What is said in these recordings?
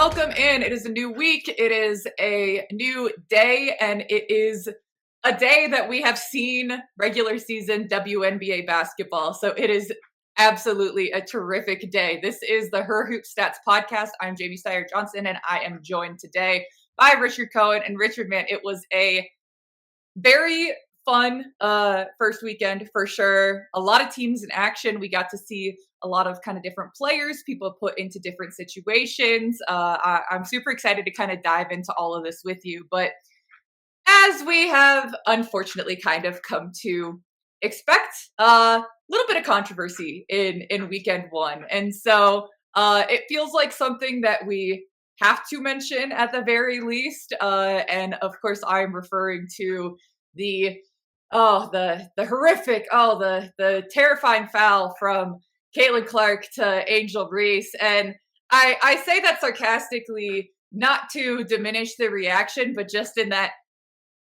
welcome in. It is a new week. It is a new day, and it is a day that we have seen regular season WNBA basketball. So it is absolutely a terrific day. This is the Her Hoop Stats podcast. I'm Jamie Steyer Johnson, and I am joined today by Richard Cohen. And Richard, man, it was a very fun first weekend for sure. A lot of teams in action. We got to see a lot of kind of different players, people put into different situations. I'm super excited to kind of dive into all of this with you. But as we have unfortunately kind of come to expect, a little bit of controversy in weekend one. And so it feels like something that we have to mention at the very least. And of course, I'm referring to the horrific, the terrifying foul from Caitlin Clark to Angel Reese. And I say that sarcastically, not to diminish the reaction, but just in that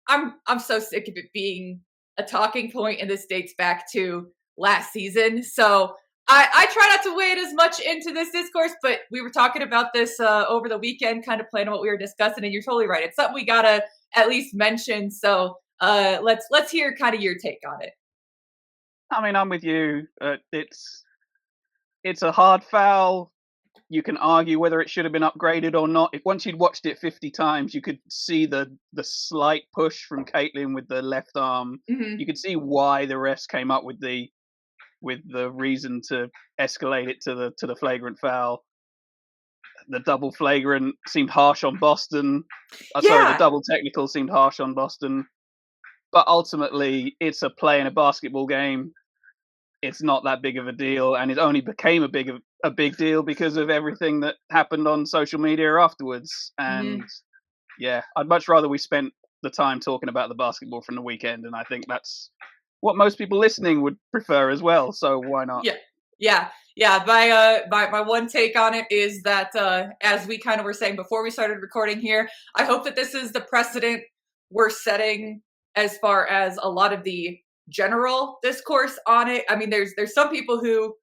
I'm so sick of it being a talking point, and this dates back to last season. So I try not to wade as much into this discourse, but we were talking about this over the weekend, kind of playing on what we were discussing, and you're totally right. It's something we gotta at least mention. So let's hear kind of your take on it. I mean, I'm with you. It's a hard foul. You can argue whether it should have been upgraded or not. If once you'd watched it 50 times, you could see the slight push from Caitlin with the left arm. Mm-hmm. You could see why the refs came up with the reason to escalate it to the flagrant foul. The double flagrant seemed harsh on Boston. Sorry, the double technical seemed harsh on Boston. But ultimately, it's a play in a basketball game. It's not that big of a deal, and it only became a big deal because of everything that happened on social media afterwards. And yeah, I'd much rather we spent the time talking about the basketball from the weekend, and I think that's what most people listening would prefer as well. So why not? Yeah. My one take on it is that as we kind of were saying before we started recording here, I hope that this is the precedent we're setting as far as a lot of the general discourse on it. I mean, there's some people who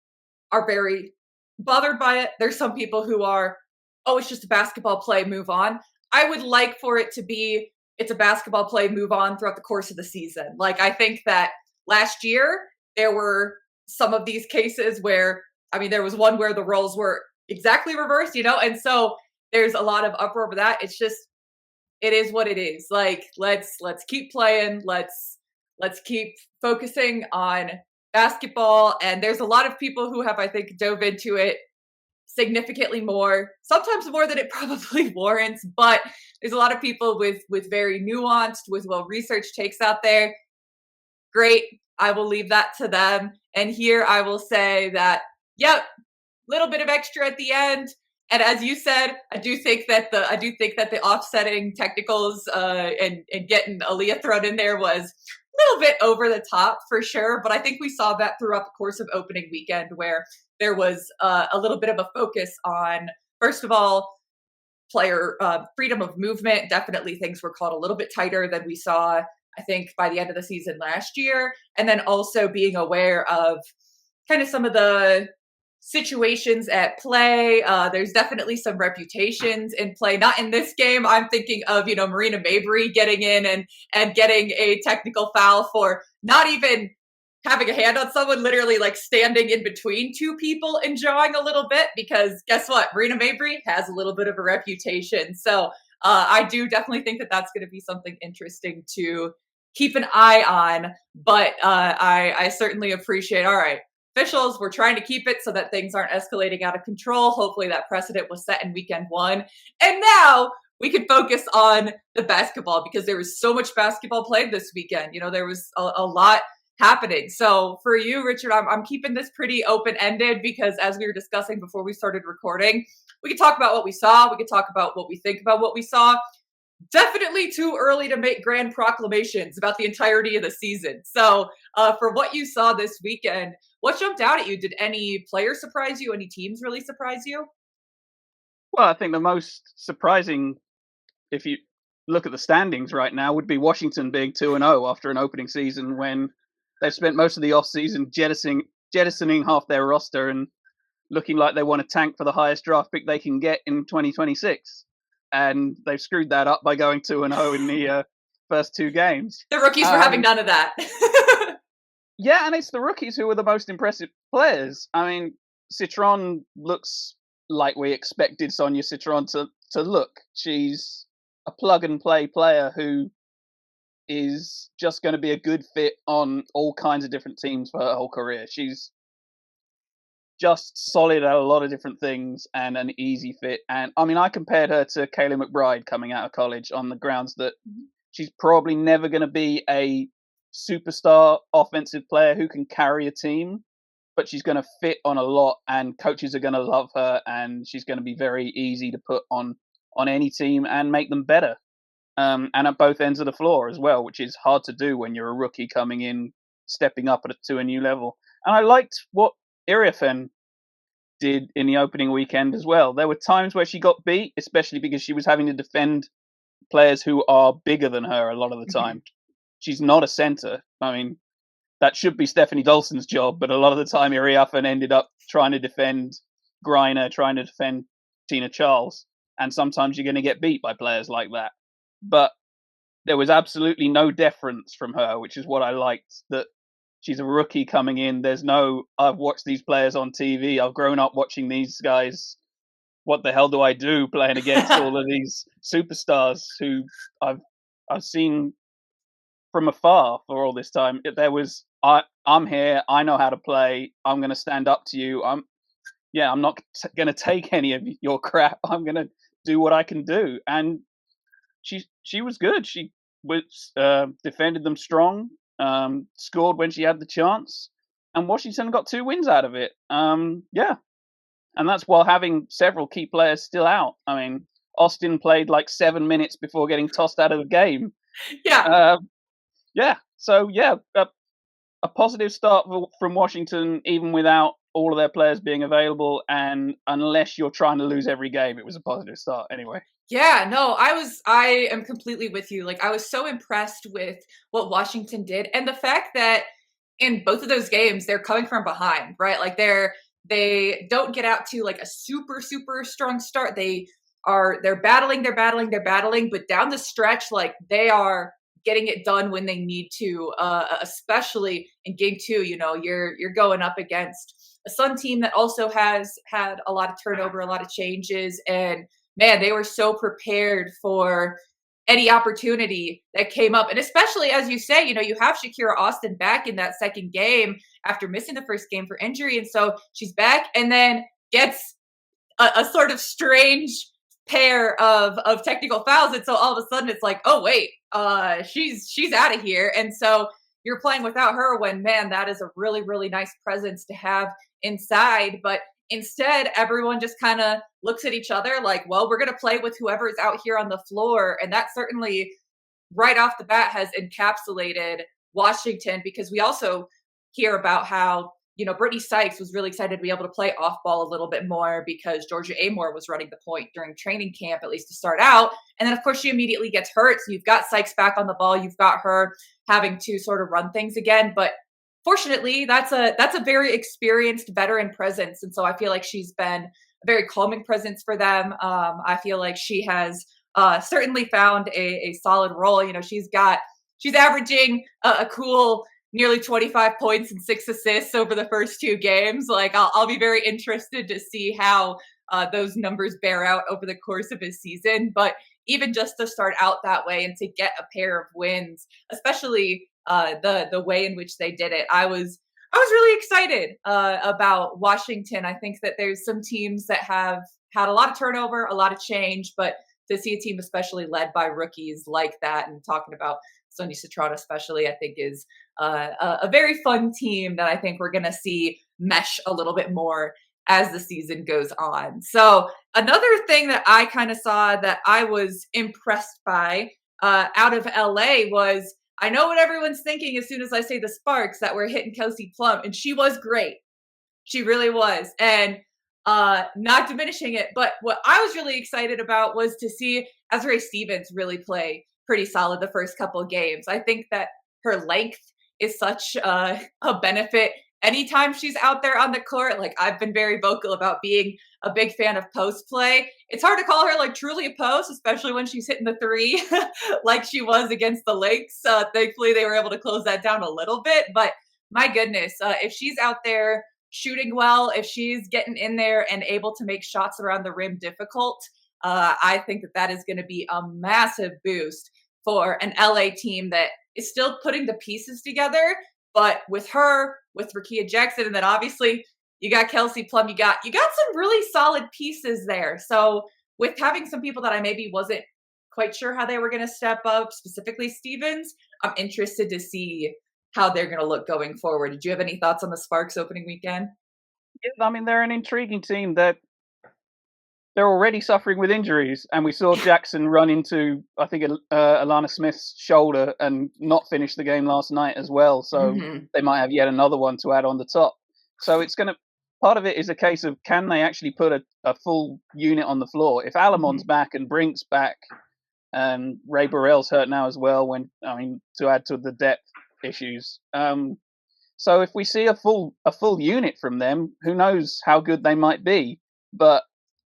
are very bothered by it. There's some people who are, oh, it's just a basketball play, move on. I would like for it to be, it's a basketball play, move on throughout the course of the season. Like, I think that last year there were some of these cases where, I mean, there was one where the roles were exactly reversed, and so there's a lot of uproar over that. It's just, it is what it is. Like, let's keep playing. Let's keep focusing on basketball. And there's a lot of people who have, I think, dove into it significantly more, sometimes more than it probably warrants. But there's a lot of people with very nuanced, with well-researched takes out there. Great. I will leave that to them. And here I will say that, yep, little bit of extra at the end. And as you said, I do think that the offsetting technicals and getting Aaliyah thrown in there was a little bit over the top for sure. But I think we saw that throughout the course of opening weekend, where there was a little bit of a focus on, first of all, player freedom of movement. Definitely things were called a little bit tighter than we saw, I think, by the end of the season last year. And then also being aware of kind of some of the situations at play. There's definitely some reputations in play. Not in this game. I'm thinking of, Marina Mabry getting in and getting a technical foul for not even having a hand on someone, literally like standing in between two people and jawing a little bit, because guess what? Marina Mabry has a little bit of a reputation. So I do definitely think that that's going to be something interesting to keep an eye on. But I certainly appreciate, all right, officials, we're trying to keep it so that things aren't escalating out of control. Hopefully that precedent was set in weekend one. And now we can focus on the basketball, because there was so much basketball played this weekend. There was a lot happening. So for you, Richard, I'm keeping this pretty open-ended, because as we were discussing before we started recording, we could talk about what we saw. We could talk about what we think about what we saw. Definitely too early to make grand proclamations about the entirety of the season. So for what you saw this weekend, what jumped out at you? Did any players surprise you? Any teams really surprise you? Well, I think the most surprising, if you look at the standings right now, would be Washington being 2-0 after an opening season when they've spent most of the off-season jettisoning half their roster and looking like they want to tank for the highest draft pick they can get in 2026. And they've screwed that up by going 2-0 in the first two games. The rookies were having none of that. Yeah, and it's the rookies who are the most impressive players. I mean, Citron looks like we expected Sonia Citron to look. She's a plug-and-play player who is just going to be a good fit on all kinds of different teams for her whole career. She's just solid at a lot of different things and an easy fit. And I mean, I compared her to Kayla McBride coming out of college on the grounds that she's probably never going to be a superstar offensive player who can carry a team, but she's going to fit on a lot and coaches are going to love her and she's going to be very easy to put on any team and make them better. And at both ends of the floor as well, which is hard to do when you're a rookie coming in, stepping up to a new level. And I liked what Iriafen did in the opening weekend as well. There were times where she got beat, especially because she was having to defend players who are bigger than her a lot of the time. She's not a center. I mean, that should be Stephanie Dolson's job, but a lot of the time Iriafen ended up trying to defend Greiner, trying to defend Tina Charles, and sometimes you're going to get beat by players like that. But there was absolutely no deference from her, which is what I liked, that she's a rookie coming in. There's no, I've watched these players on TV. I've grown up watching these guys. What the hell do I do playing against all of these superstars who I've seen from afar for all this time? There was, I'm here. I know how to play. I'm going to stand up to you. I'm not going to take any of your crap. I'm going to do what I can do. And she was good. She was defended them strong, scored when she had the chance, and Washington got 2 wins out of it. And that's while having several key players still out. I mean, Austin played like 7 minutes before getting tossed out of the game. So a positive start from Washington, even without all of their players being available, and unless you're trying to lose every game, it was a positive start anyway. Yeah, no, I am completely with you. Like, I was so impressed with what Washington did and the fact that in both of those games, they're coming from behind, right? Like they don't get out to like a super, super strong start. They're battling, but down the stretch, like they are getting it done when they need to, especially in game 2, you're going up against a Sun team that also has had a lot of turnover, a lot of changes, and man, they were so prepared for any opportunity that came up. And especially, as you say, you have Shakira Austin back in that second game after missing the first game for injury. And so she's back and then gets a sort of strange pair of technical fouls. And so all of a sudden it's like, oh, wait, she's out of here. And so you're playing without her when, man, that is a really, really nice presence to have inside. But instead, everyone just kind of looks at each other like, well, we're going to play with whoever is out here on the floor. And that certainly right off the bat has encapsulated Washington, because we also hear about how, Brittany Sykes was really excited to be able to play off ball a little bit more because Georgia Amore was running the point during training camp, at least to start out. And then, of course, she immediately gets hurt. So you've got Sykes back on the ball. You've got her having to sort of run things again. But fortunately, that's a very experienced veteran presence. And so I feel like she's been a very calming presence for them. I feel like she has certainly found a solid role. She's averaging a cool nearly 25 points and 6 assists over the first 2 games. Like, I'll be very interested to see how those numbers bear out over the course of his season. But even just to start out that way and to get a pair of wins, especially the way in which they did it, I was really excited about Washington. I think that there's some teams that have had a lot of turnover, a lot of change, but to see a team especially led by rookies like that, and talking about Sonia Citron especially, I think is a very fun team that I think we're going to see mesh a little bit more as the season goes on. So another thing that I kind of saw that I was impressed by out of LA was, I know what everyone's thinking as soon as I say the Sparks, that we're hitting Kelsey Plum, and she was great. She really was. And not diminishing it, but what I was really excited about was to see Azrae Stevens really play pretty solid the first couple of games. I think that her length is such a benefit anytime she's out there on the court, like I've been very vocal about being a big fan of post play. It's hard to call her like truly a post, especially when she's hitting the three like she was against the Lynx. Thankfully, they were able to close that down a little bit. But my goodness, if she's out there shooting well, if she's getting in there and able to make shots around the rim difficult, I think that is going to be a massive boost for an LA team that is still putting the pieces together. But with her, with Rickea Jackson, and then obviously you got Kelsey Plum, you got some really solid pieces there. So with having some people that I maybe wasn't quite sure how they were going to step up, specifically Stevens, I'm interested to see how they're going to look going forward. Did you have any thoughts on the Sparks opening weekend? Yeah, I mean, they're an intriguing team that they're already suffering with injuries, and we saw Jackson run into, I think, Alana Smith's shoulder and not finish the game last night as well. So they might have yet another one to add on the top. So it's going to, part of it is a case of, can they actually put a full unit on the floor? If Alamon's back and Brink's back, and Ray Burrell's hurt now as well, to add to the depth issues. So if we see a full unit from them, who knows how good they might be. But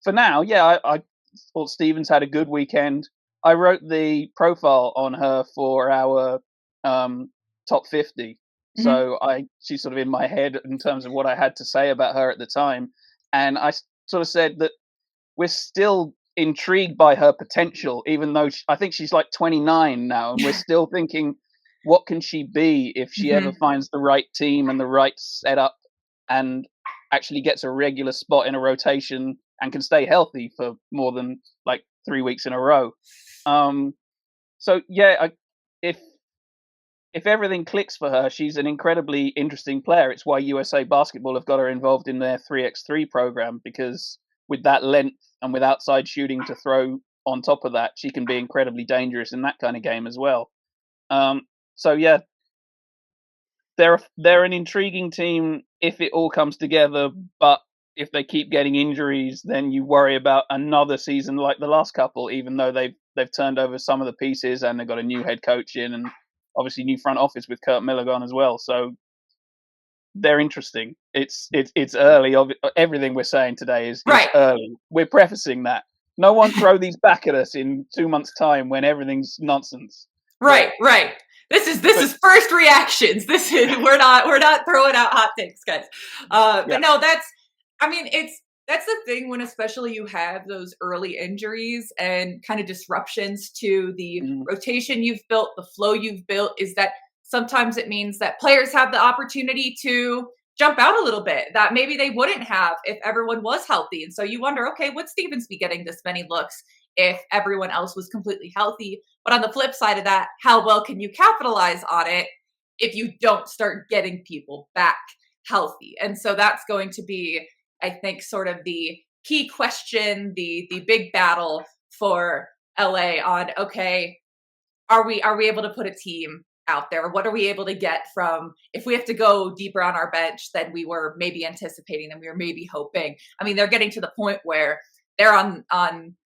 for now, yeah, I thought Stevens had a good weekend. I wrote the profile on her for our top 50. So she's sort of in my head in terms of what I had to say about her at the time. And I sort of said that we're still intrigued by her potential, even though I think she's like 29 now. And we're still thinking, what can she be if she ever finds the right team and the right setup and actually gets a regular spot in a rotation and can stay healthy for more than like 3 weeks in a row. So yeah, if everything clicks for her, she's an incredibly interesting player. It's why USA Basketball have got her involved in their 3x3 program, because with that length and with outside shooting to throw on top of that, she can be incredibly dangerous in that kind of game as well. So yeah, they're an intriguing team if it all comes together, but if they keep getting injuries, then you worry about another season like the last couple, even though they've turned over some of the pieces and they've got a new head coach in and obviously new front office with Kurt Miller gone as well. So they're interesting. It's early. Everything we're saying today is early. We're prefacing that. No one throw these back at us in 2 months' time when everything's nonsense. Right. This is first reactions. We're not throwing out hot takes, guys. But no, that's the thing when especially you have those early injuries and kind of disruptions to the rotation you've built, the flow you've built, is that sometimes it means that players have the opportunity to jump out a little bit that maybe they wouldn't have if everyone was healthy. And so you wonder, okay, would Stevens be getting this many looks if everyone else was completely healthy? But on the flip side of that, how well can you capitalize on it if you don't start getting people back healthy? And so that's going to be, I think, sort of the key question, the big battle for LA on, okay, are we able to put a team out there? What are we able to get from, if we have to go deeper on our bench than we were maybe anticipating, than we were maybe hoping? I mean, they're getting to the point where they're on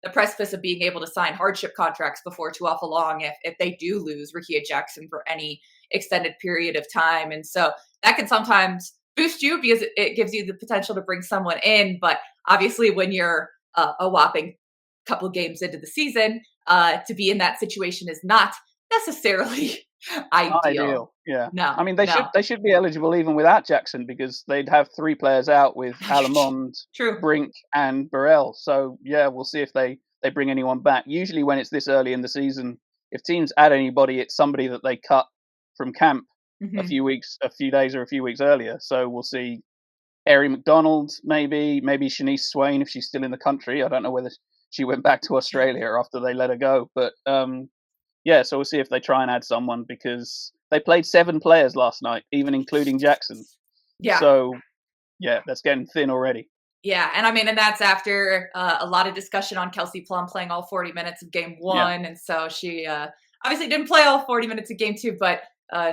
the precipice of being able to sign hardship contracts before too awful long if they do lose Rickea Jackson for any extended period of time. And so that can sometimes boost you because it gives you the potential to bring someone in. But obviously when you're a whopping couple games into the season, to be in that situation is not necessarily ideal. Yeah. No. I mean, they should be eligible even without Jackson, because they'd have 3 players out with Alamond, Brink, and Burrell. So yeah, we'll see if they bring anyone back. Usually when it's this early in the season, if teams add anybody, it's somebody that they cut from camp a few days or a few weeks earlier. So we'll see Erin McDonald, maybe Shanice Swain if she's still in the country. I don't know whether she went back to Australia after they let her go, but yeah, so we'll see if they try and add someone, because they played 7 players last night, even including Jackson. Yeah. So, yeah, that's getting thin already. Yeah, and that's after a lot of discussion on Kelsey Plum playing all 40 minutes of game 1, and so she obviously didn't play all 40 minutes of game 2, but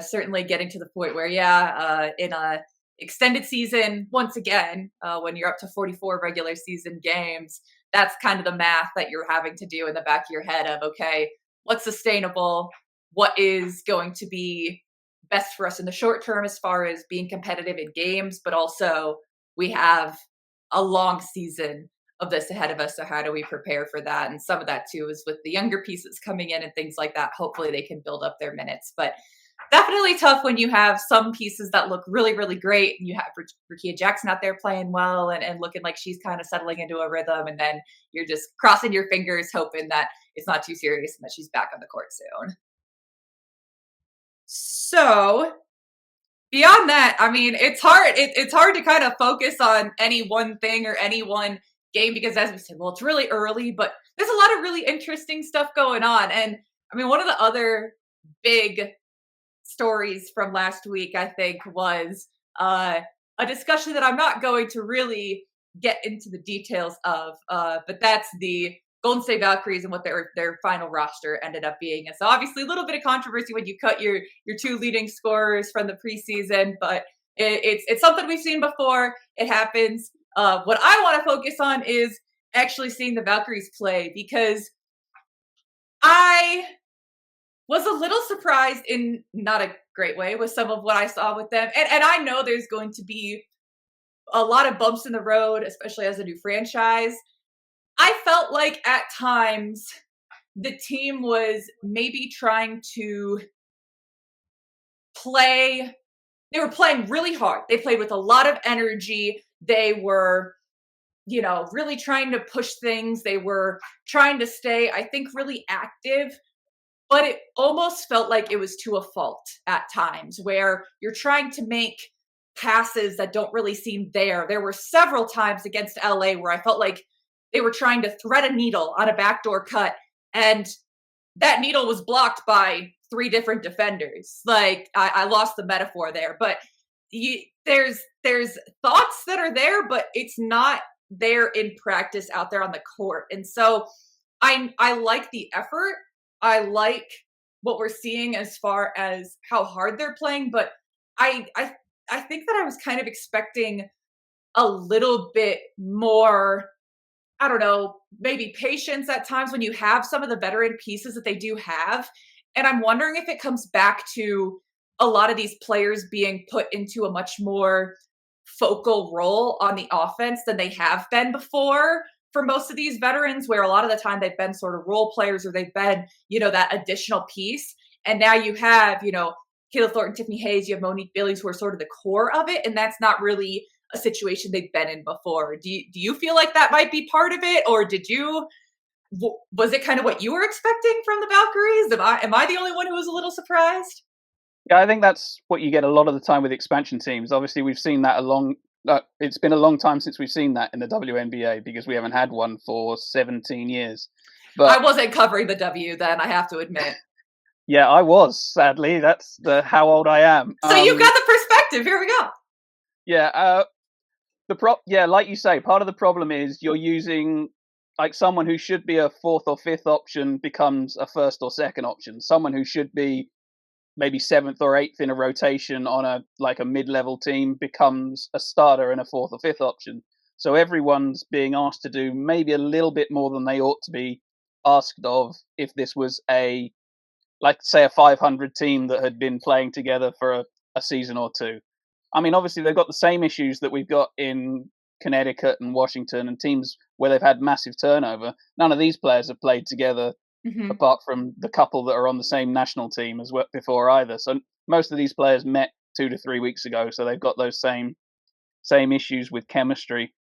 certainly getting to the point where, in a extended season, once again, when you're up to 44 regular season games, that's kind of the math that you're having to do in the back of your head of, okay, what's sustainable? What is going to be best for us in the short term as far as being competitive in games, but also we have a long season of this ahead of us. So how do we prepare for that? And some of that too is with the younger pieces coming in and things like that. Hopefully they can build up their minutes. But definitely tough when you have some pieces that look really, really great. And you have Rakia Jackson out there playing well and looking like she's kind of settling into a rhythm. And then you're just crossing your fingers, hoping that it's not too serious and that she's back on the court soon. So beyond that, I mean, it's hard. It's hard to kind of focus on any one thing or any one game because, as we said, well, it's really early, but there's a lot of really interesting stuff going on. And I mean, one of the other big stories from last week, I think, was a discussion that I'm not going to really get into the details of, but that's the Golden State Valkyries and what their final roster ended up being. And so obviously a little bit of controversy when you cut your two leading scorers from the preseason, but it's something we've seen before. It happens. What I want to focus on is actually seeing the Valkyries play because I was a little surprised in not a great way with some of what I saw with them. And I know there's going to be a lot of bumps in the road, especially as a new franchise. I felt like at times the team was maybe trying to play. They were playing really hard. They played with a lot of energy. They were, really trying to push things. They were trying to stay, I think, really active. But it almost felt like it was to a fault at times where you're trying to make passes that don't really seem there. There were several times against LA where I felt like they were trying to thread a needle on a backdoor cut, and that needle was blocked by 3 different defenders. Like, I lost the metaphor there, but there's thoughts that are there, but it's not there in practice out there on the court. And so I like the effort. I like what we're seeing as far as how hard they're playing, but I think that I was kind of expecting a little bit more, I don't know, maybe patience at times when you have some of the veteran pieces that they do have. And I'm wondering if it comes back to a lot of these players being put into a much more focal role on the offense than they have been before for most of these veterans, where a lot of the time they've been sort of role players or they've been, that additional piece. And now you have, Kayla Thornton, Tiffany Hayes, you have Monique Billies who are sort of the core of it. And that's not really a situation they've been in before. Do you feel like that might be part of it? Or was it kind of what you were expecting from the Valkyries? Am I the only one who was a little surprised? Yeah, I think that's what you get a lot of the time with expansion teams. Obviously, we've seen that it's been a long time since we've seen that in the WNBA because we haven't had one for 17 years. But I wasn't covering the W then, I have to admit. Yeah, I was, sadly. That's how old I am. So you've got the perspective. Here we go. Yeah, like you say, part of the problem is you're using someone who should be a 4th or 5th option becomes a 1st or 2nd option. Someone who should be maybe 7th or 8th in a rotation on a mid-level team becomes a starter and a 4th or 5th option. So everyone's being asked to do maybe a little bit more than they ought to be asked of if this was a 500 team that had been playing together for a season or two. I mean, obviously they've got the same issues that we've got in Connecticut and Washington and teams where they've had massive turnover. None of these players have played together apart from the couple that are on the same national team as well before either. So most of these players met 2 to 3 weeks ago, so they've got those same issues with chemistry.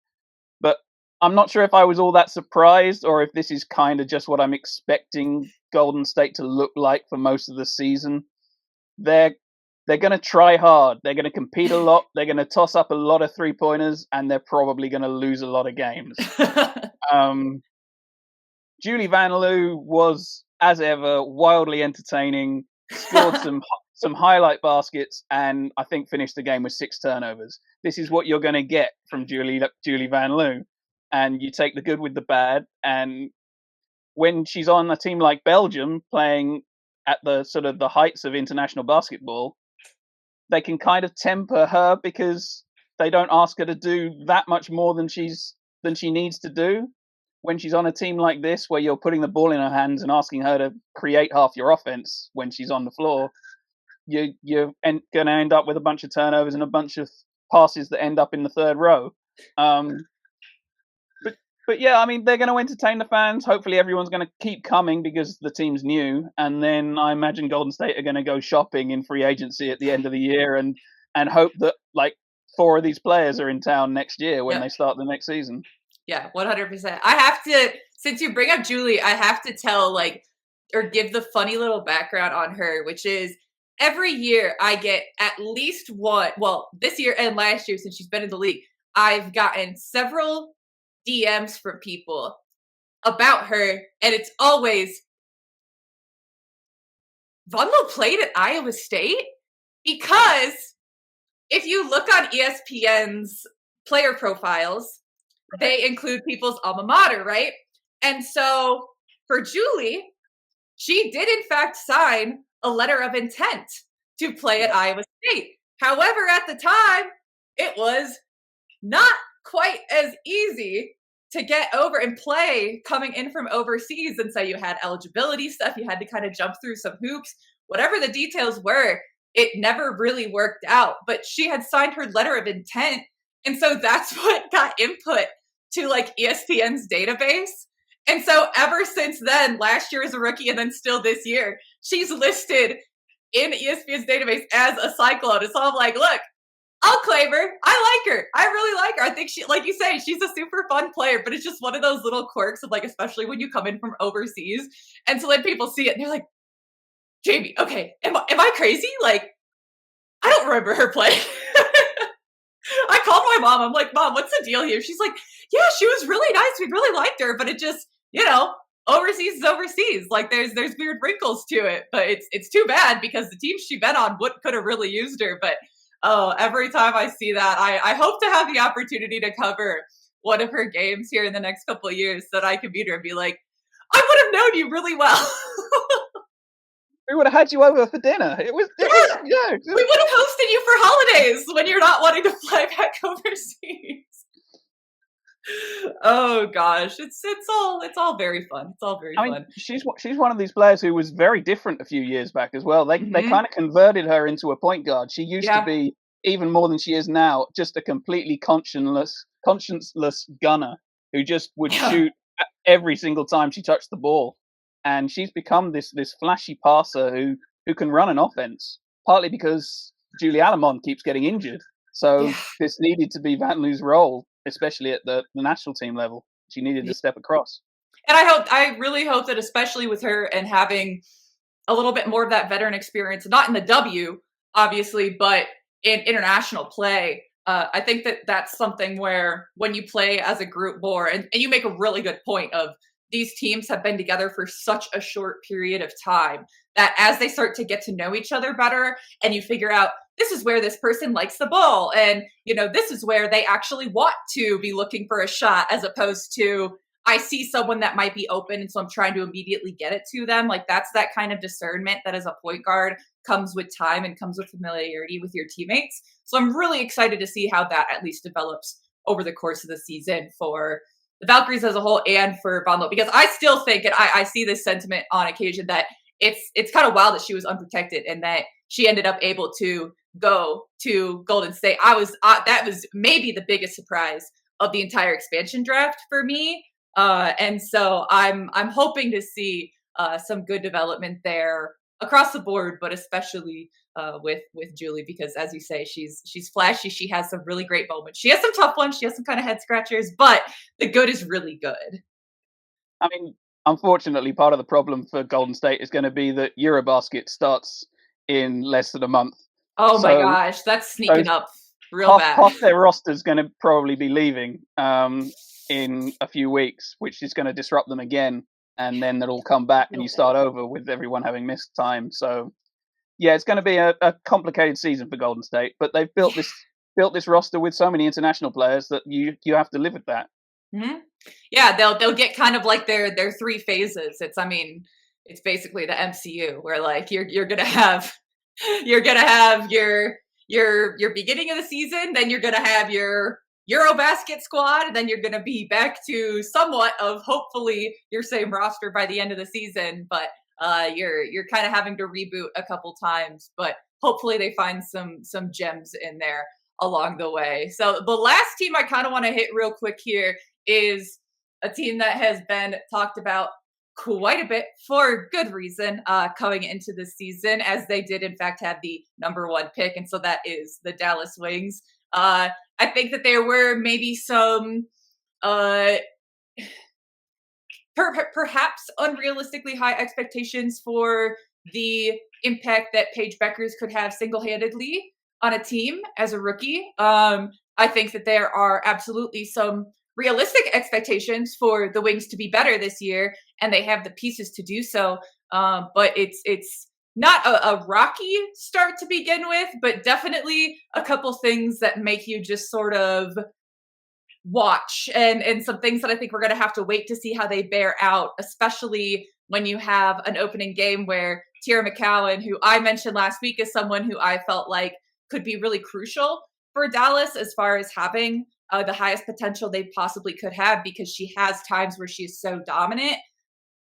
But I'm not sure if I was all that surprised or if this is kind of just what I'm expecting Golden State to look like for most of the season. They're going to try hard. They're going to compete a lot. They're going to toss up a lot of 3-pointers, and they're probably going to lose a lot of games. Julie Van Loo was, as ever, wildly entertaining, scored some highlight baskets, and I think finished the game with 6 turnovers. This is what you're going to get from Julie Van Loo. And you take the good with the bad. And when she's on a team like Belgium, playing at the sort of the heights of international basketball, they can kind of temper her because they don't ask her to do that much more than she needs to do. When she's on a team like this, where you're putting the ball in her hands and asking her to create half your offense when she's on the floor, you're going to end up with a bunch of turnovers and a bunch of passes that end up in the third row. But yeah, I mean, they're going to entertain the fans. Hopefully, everyone's going to keep coming because the team's new. And then I imagine Golden State are going to go shopping in free agency at the end of the year and hope that like 4 of these players are in town next year when they start the next season. Yeah, 100%. I have to, since you bring up Julie, I have to tell or give the funny little background on her, which is every year I get at least one, well, this year and last year since she's been in the league, I've gotten several DMs from people about her, and it's always, Vonleh played at Iowa State? Because if you look on ESPN's player profiles, they include people's alma mater, right? And so for Julie, she did in fact sign a letter of intent to play at Iowa State. However, at the time, it was not quite as easy to get over and play coming in from overseas. And so you had eligibility stuff. You had to kind of jump through some hoops. Whatever the details were, it never really worked out. But she had signed her letter of intent. And so that's what got input to ESPN's database. And so ever since then, last year as a rookie and then still this year, she's listed in ESPN's database as a Cyclone. And so I'm like, look, I'll claim her. I like her. I really like her. I think she, like you say, she's a super fun player, but it's just one of those little quirks of especially when you come in from overseas. And so then people see it and they're like, Jamie, okay, am I crazy? I don't remember her playing. I called my mom. I'm like, Mom, what's the deal here? She's like, yeah, she was really nice. We really liked her, but it just, overseas is overseas. There's weird wrinkles to it, but it's too bad because the team she been on could have really used her. But every time I see that, I hope to have the opportunity to cover one of her games here in the next couple of years so that I can meet her and be like, I would have known you really well. We would have had you over for dinner. We would have hosted you for holidays when you're not wanting to fly back overseas. Oh gosh, it's all very fun. It's all very fun. She's one of these players who was very different a few years back as well. They kind of converted her into a point guard. She used to be, even more than she is now, just a completely conscienceless gunner who just would shoot every single time she touched the ball. And she's become this flashy passer who can run an offense, partly because Julie Alamon keeps getting injured. So this needed to be Vanloo's role, especially at the national team level. She needed to step across. And I really hope that, especially with her and having a little bit more of that veteran experience, not in the W, obviously, but in international play, I think that's something where when you play as a group more, and you make a really good point of, these teams have been together for such a short period of time that as they start to get to know each other better and you figure out this is where this person likes the ball and, this is where they actually want to be looking for a shot as opposed to I see someone that might be open and so I'm trying to immediately get it to them. That's that kind of discernment that as a point guard comes with time and comes with familiarity with your teammates. So I'm really excited to see how that at least develops over the course of the season for the Valkyries as a whole and for Vonleh, because I still think, and I see this sentiment on occasion, that it's kind of wild that she was unprotected and that she ended up able to go to Golden State. That was maybe the biggest surprise of the entire expansion draft for me. And so I'm hoping to see some good development there across the board, but especially with Julie, because as you say, she's flashy. She has some really great moments. She has some tough ones. She has some kind of head scratchers, but the good is really good. I mean, unfortunately, part of the problem for Golden State is going to be that Eurobasket starts in less than a month. Oh my gosh, that's sneaking up real bad. Half their roster is going to probably be leaving in a few weeks, which is going to disrupt them again. And then it'll come back and you start over with everyone having missed time. So, yeah, it's going to be a complicated season for Golden State. But they've built this roster with so many international players that you have to live with that. Mm-hmm. Yeah, they'll get kind of like their 3 phases. It's basically the MCU where you're gonna have your beginning of the season, then you're gonna have your Eurobasket squad, and then you're going to be back to somewhat of hopefully your same roster by the end of the season. But you're kind of having to reboot a couple times. But hopefully they find some gems in there along the way. So the last team I kind of want to hit real quick here is a team that has been talked about quite a bit for good reason coming into this season, as they did in fact have the number one pick, and so that is the Dallas Wings. I think that there were maybe some perhaps unrealistically high expectations for the impact that Paige Beckers could have single-handedly on a team as a rookie. I think that there are absolutely some realistic expectations for the Wings to be better this year, and they have the pieces to do so. But it's not a rocky start to begin with, but definitely a couple things that make you just sort of watch, and some things that I think we're going to have to wait to see how they bear out, especially when you have an opening game where Teaira McCowan, who I mentioned last week, is someone who I felt like could be really crucial for Dallas as far as having the highest potential they possibly could have, because she has times where she is so dominant,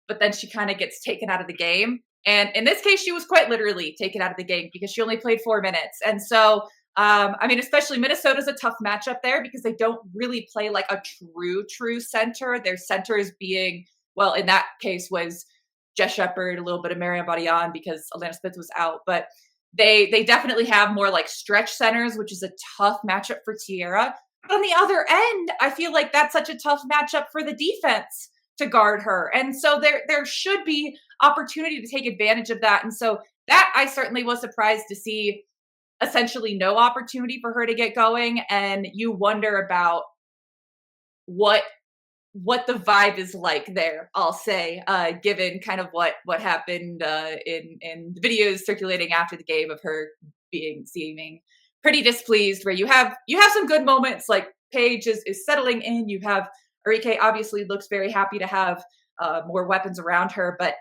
but then she kind of gets taken out of the game. And in this case, she was quite literally taken out of the game because she only played 4 minutes. And so, I mean, especially Minnesota's a tough matchup there because they don't really play like a true center. Their centers being, well, in that case was Jess Shepard, a little bit of Marianne Badian because Alana Smith was out. But they definitely have more like stretch centers, which is a tough matchup for Teaira. But on the other end, I feel like that's such a tough matchup for the defense to guard her. And so there should be opportunity to take advantage of that. And so that I certainly was surprised to see essentially no opportunity for her to get going. And you wonder about what the vibe is like there, I'll say, given kind of what happened in the videos circulating after the game of her seeming pretty displeased, where you have some good moments, like Paige is settling in. You have Arike obviously looks very happy to have more weapons around her, but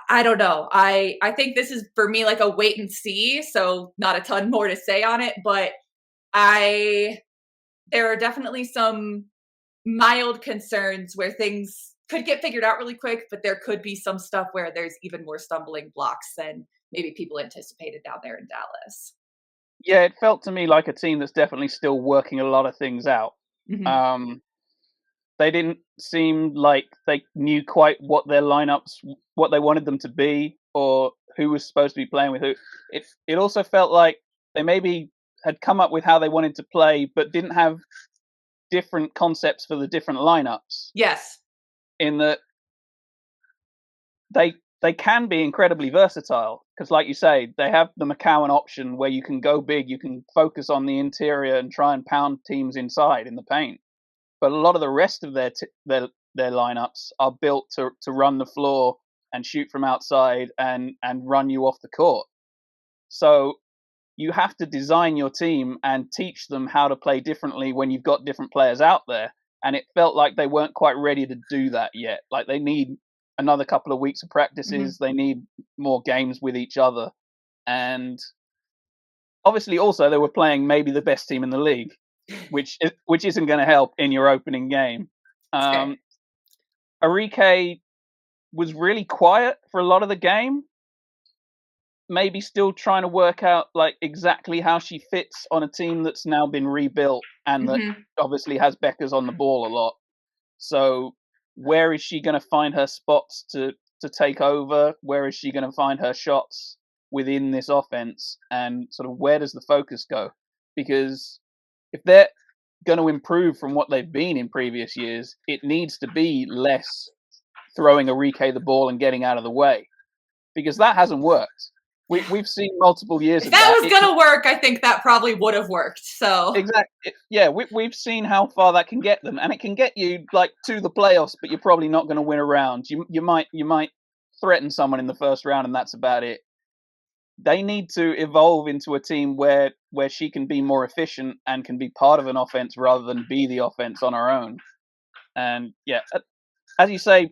I don't know. I think this is for me like a wait and see, so not a ton more to say on it, but there are definitely some mild concerns where things could get figured out really quick, but there could be some stuff where there's even more stumbling blocks than maybe people anticipated down there in Dallas. Yeah, it felt to me like a team that's definitely still working a lot of things out. Mm-hmm. They didn't seem like they knew quite what their lineups, what they wanted them to be, or who was supposed to be playing with who. It also felt like they maybe had come up with how they wanted to play, but didn't have different concepts for the different lineups. Yes. In that they can be incredibly versatile, because like you say, they have the McCowan option where you can go big, you can focus on the interior and try and pound teams inside in the paint. But a lot of the rest of their lineups are built to run the floor and shoot from outside and run you off the court. So you have to design your team and teach them how to play differently when you've got different players out there. And it felt like they weren't quite ready to do that yet. Like they need another couple of weeks of practices. Mm-hmm. They need more games with each other. And obviously also they were playing maybe the best team in the league, which isn't going to help in your opening game. Arike was really quiet for a lot of the game. Maybe still trying to work out like exactly how she fits on a team that's now been rebuilt and that obviously has Beckers on the ball a lot. So where is she going to find her spots to take over? Where is she going to find her shots within this offense? And sort of where does the focus go? Because if they're going to improve from what they've been in previous years, it needs to be less throwing Arike the ball and getting out of the way, because that hasn't worked. We've seen multiple years if of that was going to work, I think that probably would have worked. So exactly, yeah, we've seen how far that can get them, and it can get you like to the playoffs, but you're probably not going to win a round. You might threaten someone in the first round, and that's about it. They need to evolve into a team where she can be more efficient and can be part of an offense rather than be the offense on her own. And yeah, as you say,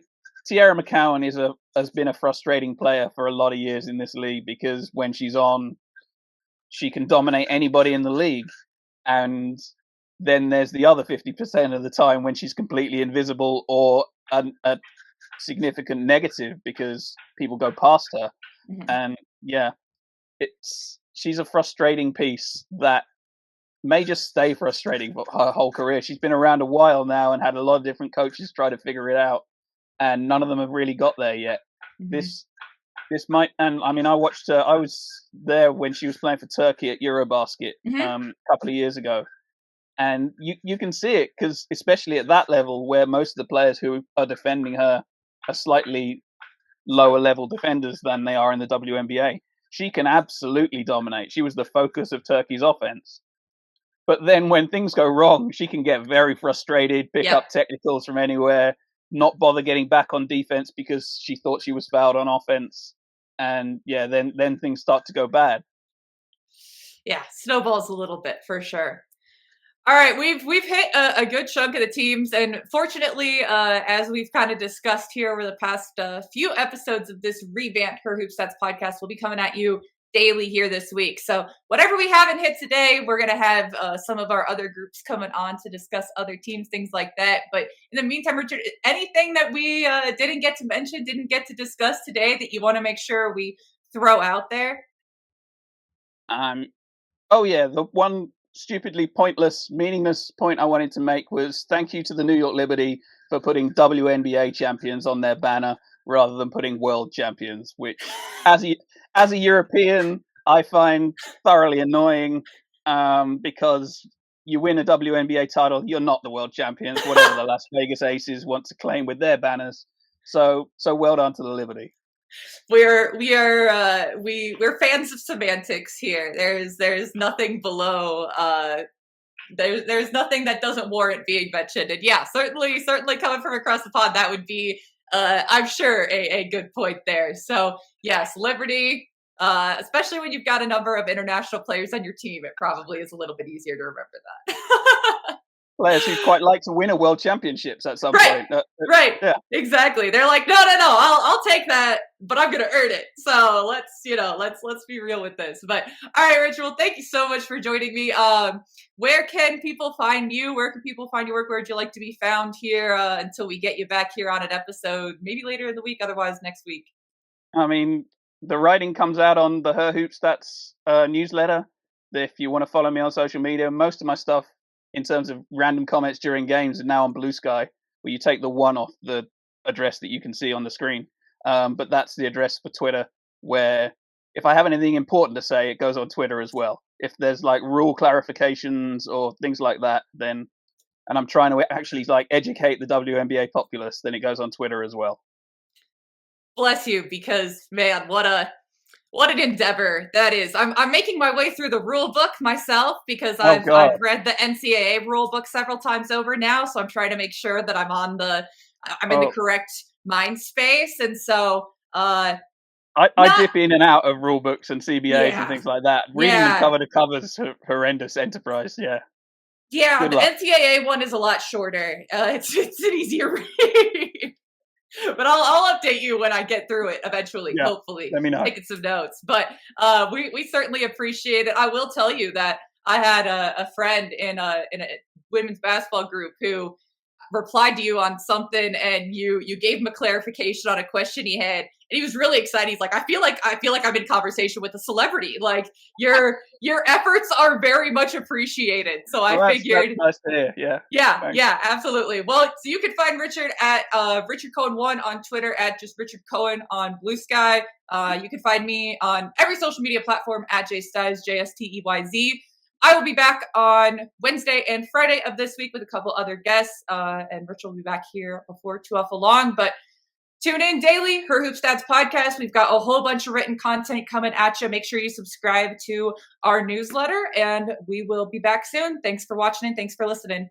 Teaira McCowan has been a frustrating player for a lot of years in this league, because when she's on, she can dominate anybody in the league. And then there's the other 50% of the time when she's completely invisible or a significant negative because people go past her. Mm-hmm. And yeah, she's a frustrating piece that may just stay frustrating for her whole career. She's been around a while now and had a lot of different coaches try to figure it out, and none of them have really got there yet. Mm-hmm. This might, and I mean, I watched her. I was there when she was playing for Turkey at Eurobasket a couple of years ago, and you can see it because especially at that level where most of the players who are defending her are slightly lower level defenders than they are in the WNBA. She can absolutely dominate. She was the focus of Turkey's offense. But then when things go wrong, she can get very frustrated, pick up technicals from anywhere, not bother getting back on defense because she thought she was fouled on offense. And yeah, then things start to go bad. Yeah, snowballs a little bit for sure. All right, we've hit a good chunk of the teams, and fortunately, as we've kind of discussed here over the past few episodes of this revamped Her Hoop Stats podcast, will be coming at you daily here this week. So whatever we haven't hit today, we're going to have some of our other groups coming on to discuss other teams, things like that. But in the meantime, Richard, anything that we didn't get to mention, didn't get to discuss today that you want to make sure we throw out there? Oh yeah, the one stupidly pointless, meaningless point I wanted to make was thank you to the New York Liberty for putting WNBA champions on their banner rather than putting world champions, which as a European I find thoroughly annoying because you win a WNBA title, you're not the world champions, whatever the Las Vegas Aces want to claim with their banners. So well done to the Liberty. We're fans of semantics here. There's nothing below. There's nothing that doesn't warrant being mentioned. And yeah, certainly coming from across the pond, that would be I'm sure a good point there. So yes, Liberty, especially when you've got a number of international players on your team, it probably is a little bit easier to remember that. Players who quite like to win a world championships at some point. Right. Yeah. Exactly. They're like, no, I'll take that, but I'm gonna earn it. So let's be real with this. But all right, Rich, well, thank you so much for joining me. Where can people find you? Where can people find your work? Where would you like to be found here until we get you back here on an episode, maybe later in the week, otherwise next week? I mean, the writing comes out on the Her Hoop Stats newsletter. If you want to follow me on social media, most of my stuff in terms of random comments during games is now on Blue Sky, where you take the one off the address that you can see on the screen. But that's the address for Twitter, where if I have anything important to say, it goes on Twitter as well. If there's like rule clarifications or things like that, then, and I'm trying to actually like educate the WNBA populace, then it goes on Twitter as well. Bless you, because man, what an endeavor that is. I'm making my way through the rule book myself because I've read the NCAA rule book several times over now. So I'm trying to make sure that I'm in the correct mind space. And so I dip in and out of rule books and CBAs and things like that. Reading them cover to cover is horrendous enterprise. Yeah. Yeah, the NCAA one is a lot shorter. It's an easier read. But I'll update you when I get through it eventually, hopefully. Let me know. Taking some notes. But we certainly appreciate it. I will tell you that I had a friend in a women's basketball group who replied to you on something, and you gave him a clarification on a question he had, and he was really excited. He's like, I feel like I'm in conversation with a celebrity. Like your efforts are very much appreciated. So I figured, that's nice to hear. Yeah, absolutely. Well, so you can find Richard at Richard Cohen 1 on Twitter, at just Richard Cohen on Blue Sky. You can find me on every social media platform at JSteyz, JSTEYZ. I will be back on Wednesday and Friday of this week with a couple other guests, and Rich will be back here before too awful long. But tune in daily, Her Hoop Stats podcast. We've got a whole bunch of written content coming at you. Make sure you subscribe to our newsletter, and we will be back soon. Thanks for watching and thanks for listening.